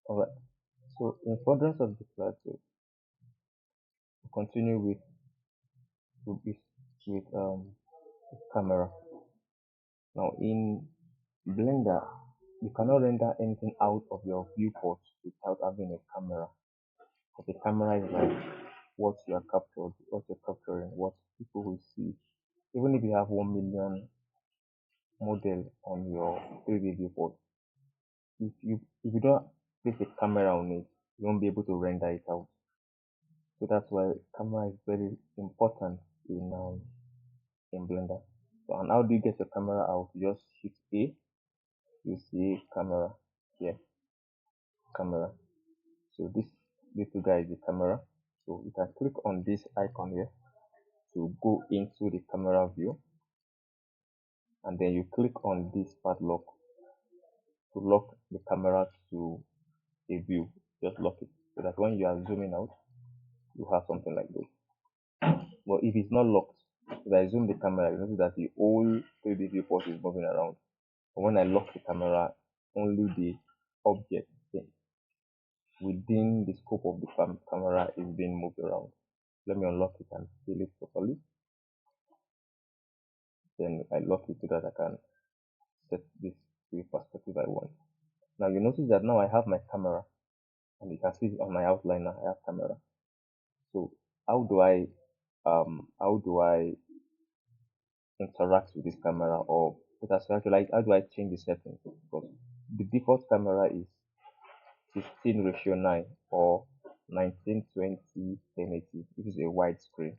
Alright. So in furtherance of the class, we continue with, with camera. Now in Blender, you cannot render anything out of your viewport without having a camera. Because the camera is like what you are captured, what you're capturing, what people will see. Even if you have 1 million model on your 3D viewport, if you don't place a camera on it, you won't be able to render it out. So that's why camera is very important in Blender. So and how do you get your camera out? You just hit A, you see camera here, camera. So this little guy is the camera. So you can click on this icon here to go into the camera view, and then you click on this padlock to lock the camera to a view. Just lock it so that when you are zooming out, you have something like this. But if it's not locked, if I zoom the camera, you notice that the whole 3D viewport is moving around. And when I lock the camera, only the object within the scope of the camera is being moved around. Let me unlock it and seal it properly. Then I lock it so that I can set this to the perspective I want. Now you notice that now I have my camera, and you can see on my outliner I have camera. So how do I interact with this camera, or better actually, like, how do I change the settings? Because the default camera is 16:9 or 1920 1080. This is a widescreen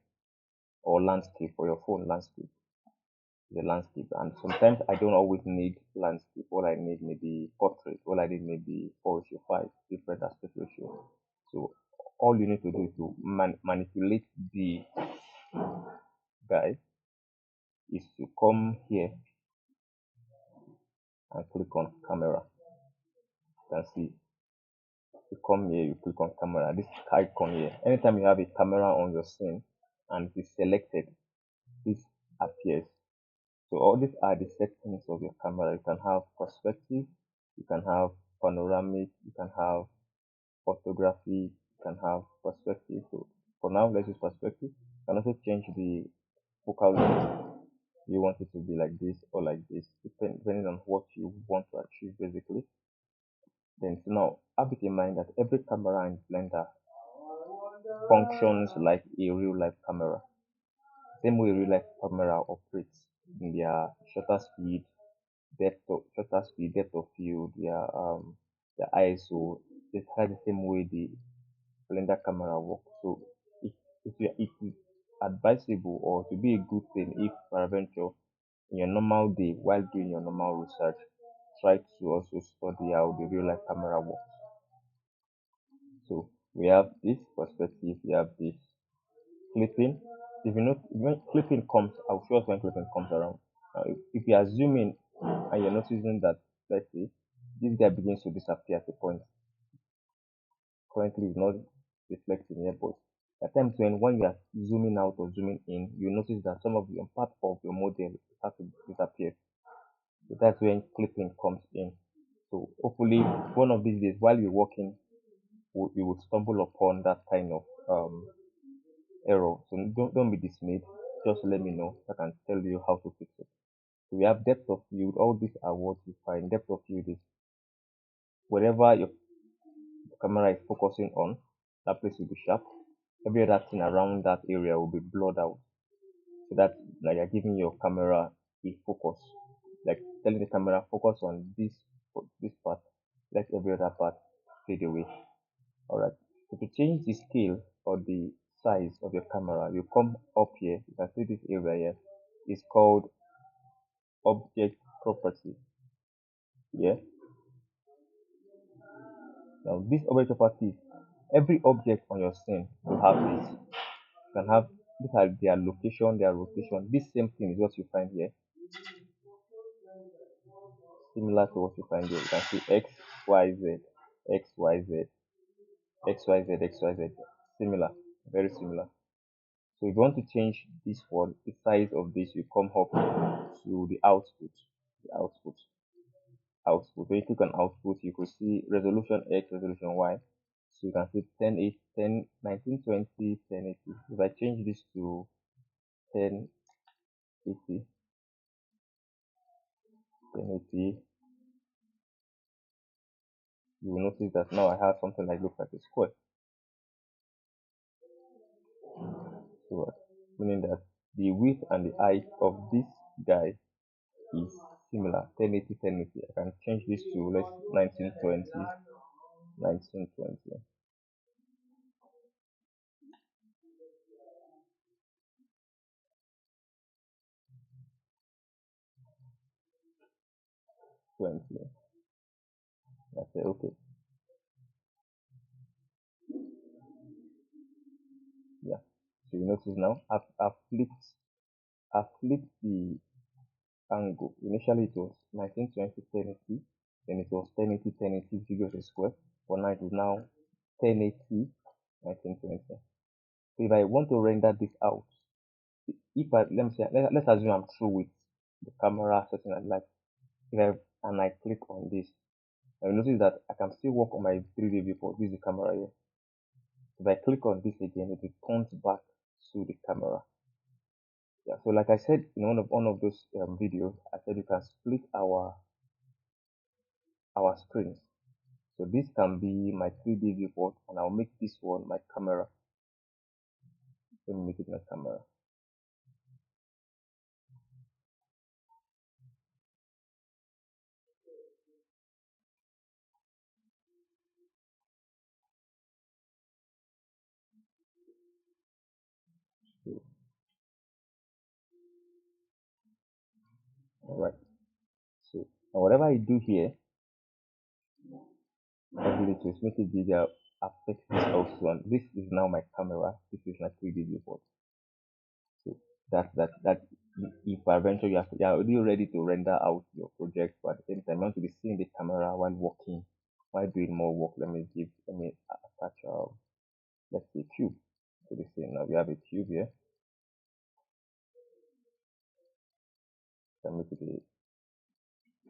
or landscape for your phone. Landscape, the landscape, and sometimes I don't always need landscape. All I need maybe portrait. All I need maybe 4:5, different aspect ratio. So all you need to do is to manipulate the guy is to come here and click on camera. You can see you come here, you click on camera, this icon here. Anytime you have a camera on your scene and it is selected, this appears. So all these are the settings of your camera. You can have perspective, you can have panoramic, you can have photography, you can have perspective. So for now, let's use perspective. You can also change the focal length. You want it to be like this or like this, depending on what you want to achieve basically. Then so now have it in mind that every camera in Blender functions like a real life camera. Same way real life camera operates in their shutter speed, depth of field, their ISO. It's kind of the same way the Blender camera works. So it is advisable or to be a good thing if peradventure in your normal day while doing your normal research, try to also study how the real life camera works. So we have this perspective, we have this clipping. If you know when clipping comes, I'll show us when clipping comes around. Now, if you are zooming and you're noticing that, let's say, this guy begins to disappear at a point, currently it's not reflecting here, but at times when you are zooming out or zooming in, you notice that some of the part of your model start to disappear. So that's when clipping comes in. So hopefully one of these days while you're working, you will stumble upon that kind of error. So don't be dismayed. Just let me know. I can tell you how to fix it. So we have depth of field. All these are what you find. Depth of field is wherever your camera is focusing on, that place will be sharp. Every other thing around that area will be blurred out. So that like you're giving your camera a focus. Like telling the camera focus on this part, let every other part fade away. Alright. So to change the scale or the size of your camera, you come up here. You can see this area here. It's called object property. Yeah. Now this object property, every object on your scene will have this. You can have these are their location, their rotation. This same thing is what you find here, similar to what you find here. You can see X, Y, Z, X, Y, Z, X, Y, Z, X, Y, Z. Similar, very similar. So if you want to change this one, the size of this, you come up to the output. The output. output. When you click on output, you could see resolution X, resolution Y. So you can see 1080, 10, 1920, 1080. If I change this to 1080, 1080, you will notice that now I have something that looks like a square. So meaning that the width and the height of this guy is similar. 1080, 1080. I can change this to let's 1920, 1920, 20. I say okay. Yeah. So you notice now I've flipped the angle. Initially it was 1920 1080, then it was 1080 1080 figures a square. For now it is now 1080 1920. So if I want to render this out, if I let me say let's assume I'm through with the camera setting I like. If I and I click on this, I will notice that I can still work on my 3D viewport. This is the camera here. If I click on this again, it returns back to the camera. Yeah, so like I said in one of those videos, I said you can split our screens. So this can be my 3D viewport, and I'll make this one my camera. Let me make it my camera. So, all right. So and whatever I do here, I do it to make it bigger. Affect this also, and this is now my camera. This is my 3D viewport. So that if eventually you're already ready to render out your project, but at the same time you want to be seeing the camera while working, while doing more work. Let me attach let's say cube to the scene. Now we have a cube here. Let me make it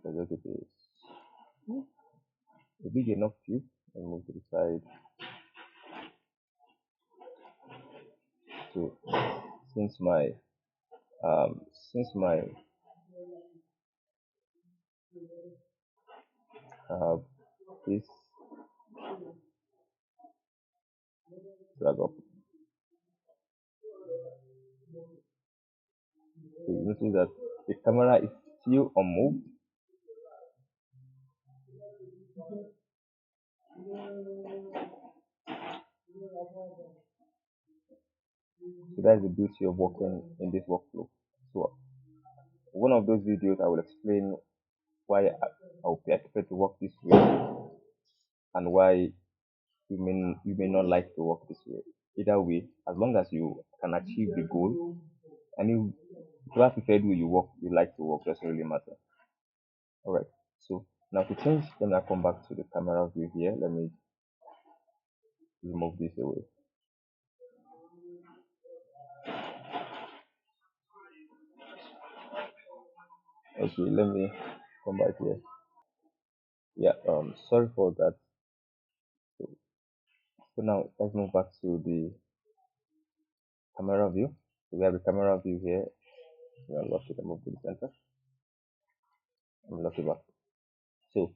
let's make it a big enough cube and move to the side. So since my since my uh this drag up, so you notice that the camera is still unmoved. So that's the beauty of working in this workflow. So one of those videos I will explain why I prefer to work this way and why you may not like to work this way. Either way, as long as you can achieve the goal, and you whatever preferred way you like to work doesn't really matter. All right. So now to change, let me come back to the camera view here. Let me remove this away. Okay, let me come back here. Yeah. Sorry for that. So, so now let's move back to the camera view. So we have the camera view here. We unlock it and move to the center. Unlock it back. So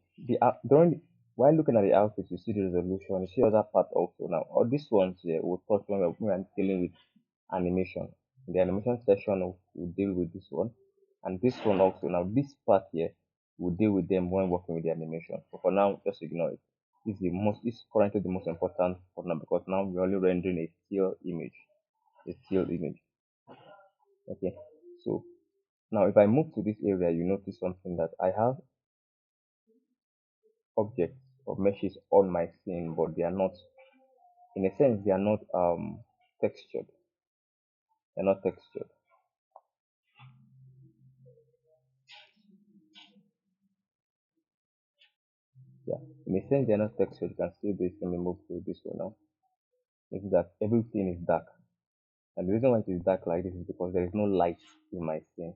during while looking at the output, you see the resolution. You see other part also. Now, all these ones here we'll touch when we're dealing with animation. In the animation section, we'll deal with this one, and this one also. Now, this part here, we'll deal with them when working with the animation. But for now, just ignore it. This is currently the most important for now because now we're only rendering a still image, a still image. Okay. So now, if I move to this area, you notice something that I have objects or meshes on my scene, but they are not, in a sense, they are not textured. They're not textured. Yeah, in a sense, they're not textured. You can see this. Let me move to this one now. Is that everything is dark, and the reason why it is dark like this is because there is no light in my scene.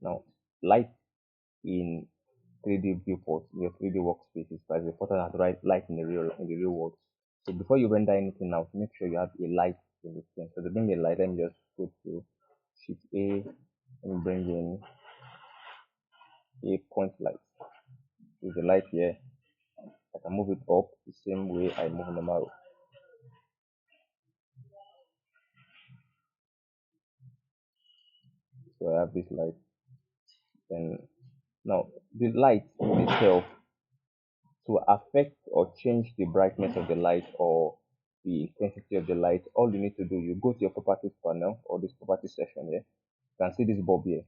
Now, light in 3D viewport, your 3D workspaces, but it's important to write light in the real world. So before you render anything out, make sure you have a light in the scene. So to bring a light, let me just go to sheet A and bring in a point light. There's a light here. I can move it up the same way I move normal. So I have this light. And now the light in itself, to affect or change the brightness of the light or the intensity of the light, all you need to do, you go to your properties panel or this properties section here. You can see this bulb here.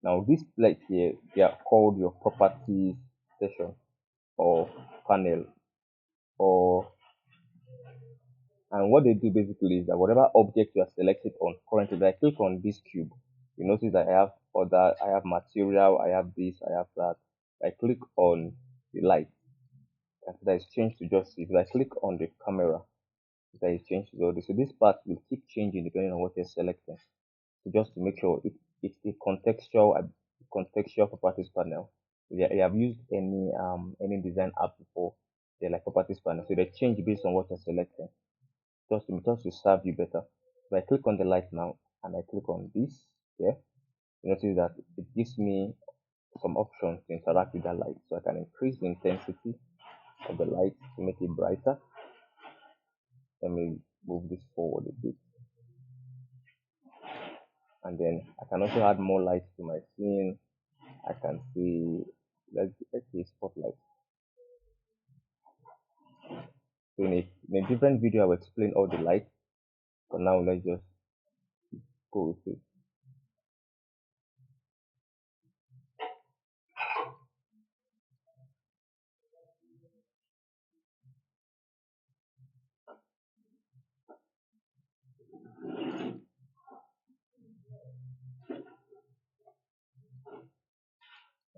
Now this light here, they are called your properties section or panel, or and what they do basically is that whatever object you are selected on currently, if I click on this cube, you notice that I have material, I have this, I have that. If I click on the light, that is changed to just if I click on the camera, that is changed to all this. So this part will keep changing depending on what you're selecting. So just to make sure it's a contextual properties panel. Yeah, I have used any design app before. They're like properties panel, so they change based on what you're selecting. Just to serve you better. If I click on the light now and I click on this here, you notice that it gives me some options to interact with that light. So I can increase the intensity of the light to make it brighter. Let me move this forward a bit. And then I can also add more light to my scene. I can see, let's see spotlight. So in a different video, I will explain all the lights. For now, let's just go with it.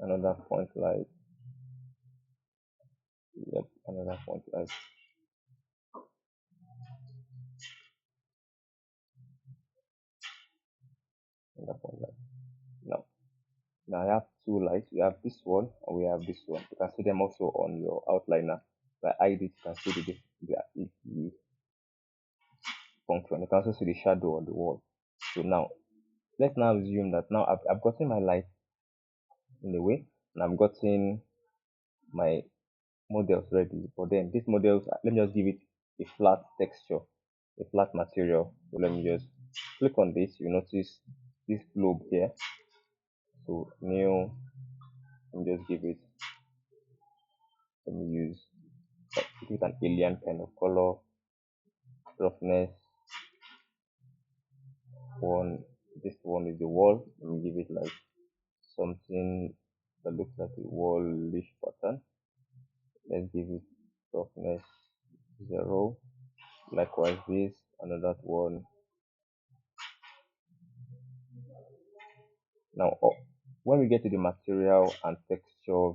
Another point light. Yep, another point light. Another point light. Now I have two lights. We have this one and we have this one. You can see them also on your outliner. By ID, you can see the function. You can also see the shadow on the wall. So now, let's now assume that now I've gotten my light in a way, and I've gotten my models ready. But then these models, let me just give it a flat texture, a flat material. So let me just click on this. You notice this globe here. So new, let me just give it. Let me use an alien kind of color, roughness. This one is the wall. Let me give it like something that looks like a wallish pattern. Let's give it roughness 0. Likewise this, another one. Now when we get to the material and texture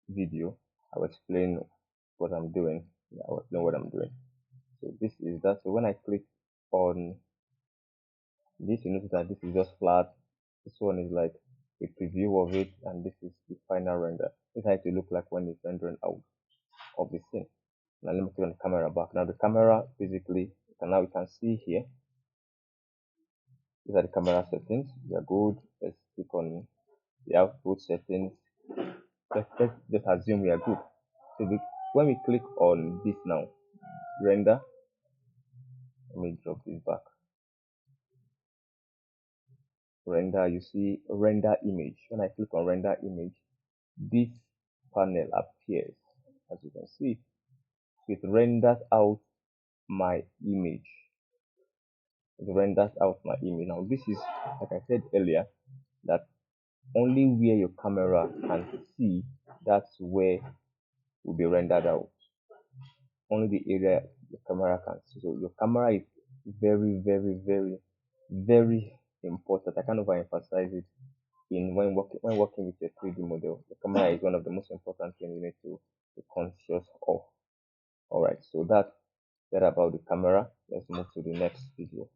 video, I'll explain what I'm doing. I'll explain what I'm doing. So this is that. So when I click on this, you notice that this is just flat. This one is like a preview of it, and this is the final render. This has to look like when it's rendering out of the scene. Now let me turn the camera back. Now the camera basically, now we can see here. These are the camera settings. They are good. Let's click on the output settings. Let's just assume we are good. So when we click on this now, render. Let me drop this back. Render, you see render image. When I click on render image, this panel appears. As you can see, it renders out my image. It renders out my image. Now this is, like I said earlier, that only where your camera can see, that's where will be rendered out. Only the area the camera can see. So your camera is very, very, very, very important. I can't overemphasize it in when working with your 3D model. The camera is one of the most important things you need to be conscious of. Alright, so that's that about the camera. Let's move to the next video.